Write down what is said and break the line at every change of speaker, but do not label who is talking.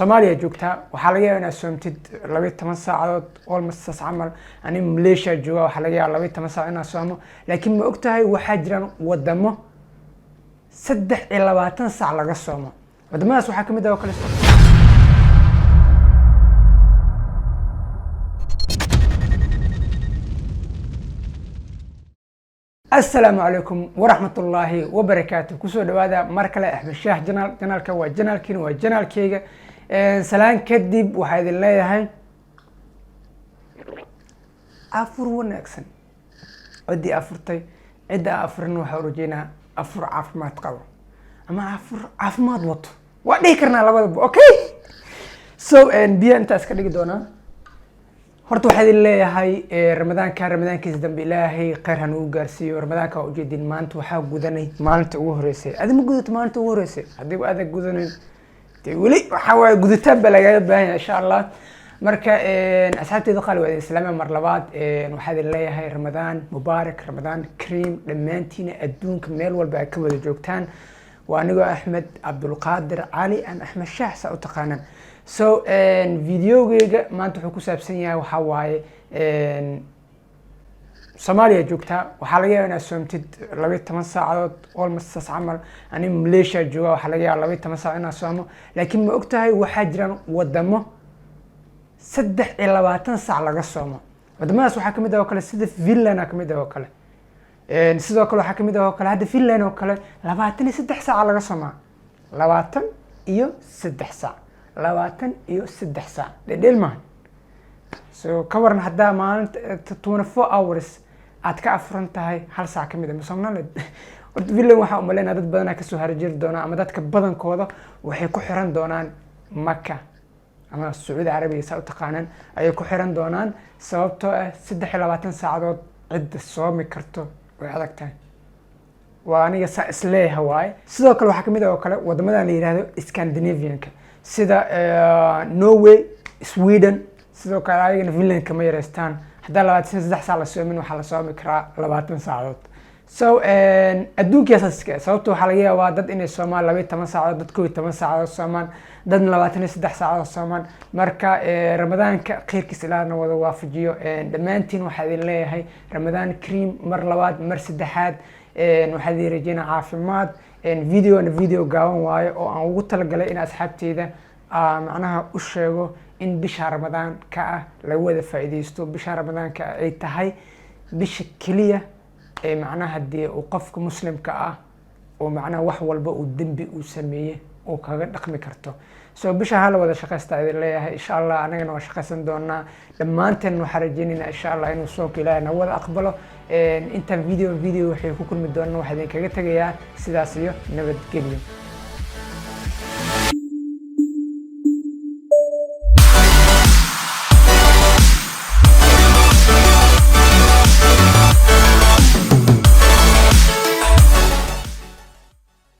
Soomaaliya joogtaa waxaa laga yaabaa inaad soomtid 12 saacadood almost saas camal ani Malaysia jooga waxaa laga yaabaa 12 saac inaad soomo laakiin ma ogtahay waxaa jiraan wadamo 23 saac laga soomo wadamadaas waxaa kamid ah oo kale السلام عليكم ورحمة الله وبركاته كسو دوادا مركلة أحمد شاح جنالك وجنالكين وجنالكيغا سلام كدب وحيد الله هاي أفر ونكسن عدي أفرتي عدة أفرن وحورجينا أفر عافمات قوي أما أفر عافمات وطو وعليكرنا لبدا أوكي بيا أنت أسكاليك دونا horta waxaad leeyahay ramadaankiisa dambe ilaahay qeyr han uu gaarsiiyo ramadaanka oo jeedin maanta waxa gudanay maalinta ugu horeysay adima gudato maalinta ugu horeysay hadii aad gudanin tii wali waxa way gudataan balaga baahan insha Allah marka asxaabteeda qaali waa islaamay mar labaad waxaad leeyahay ramadaan mubaarak ramadaan kareem dhamaantiina adduunka meel walba ay ka wada joogtaan waa aniga Axmed Abdul Qaadir Ali an Axmed Shaax sa u taqaanan videogeyga maanta wuxuu ku saabsan yahay waxa waaye Soomaaliya joogtaa waxaa laga yaabaa inaad soomtid 12 saacadood almost saas camal ani Malaysia jooga waxaa laga yaabaa 12 saac inaad soomo laakiin ma ogtahay waxaa jiraan wadamo 23 saac laga soomo wadamadaas waxaa kamid ah oo kale sida Finland kamid ah oo kale sidoo kale waxaa kamid ah oo kale hadda Finland oo kale 23 saac laga soomaa 23 saac 23 saac dhedhel ma ka waran hadaa maalinta 24 hours aad ka afran tahay hal saac kamid ah Soomaaliyeed horta Finland waxa u maleynaa dad badan ka soo harjir doona ama dadka badankooda waxay ku xiran doonaan Makka ama Saudi Arabia sa u taqaanan ay ku xiran doonaan sababtoo ah 23 saacadood cid soomi karto way adag tahay waa aniga sa isleeyahay waay sidoo kale waxa kamid ah oo kale wadamada la yiraahdo Scandinavian-ka sida Norway Sweden sidoo kale ayagana Finland kama yareystaan hadaa 23 saac la soomin waxa la soomi karaa 20 saacadood adduunka asaasiga sababtoo waxa laga yaabaa dad inay soomaan 12 saacadood dad 12 saacadood soomaan dad 23 saacadood soomaan marka ramadaanka qeyrkiisa ilaahna wada waafajiyo dhamaantiin waxa idin leeyahay ramadaan kareem mar labaad mar saddexaad waxaad rajeynaa caafimaad video gaaban waayo oo aan ugu talagalay in asxaabteeda macnaha u sheego in bisha ramadaan ka ah la wada faa'iideysto bisha ramadaan ka ay tahay bisha kaliya ee macnaha hadii uu qofka muslimka ah oo macnaha wax walba uu dambi uu sameeyay oo kaga dhaqmi karto bisha hala wada shaqaysta idin leeyahay insha Allah anagana waa shaqaysan doonaa dhamaanteen waxaan rajeynaynaa insha Allah inuu soonka Ilaahay na wada aqbalo inta video waxay ku kulmi doonaa waxaan idin kaga tagayaa sidaas iyo nabadgelyo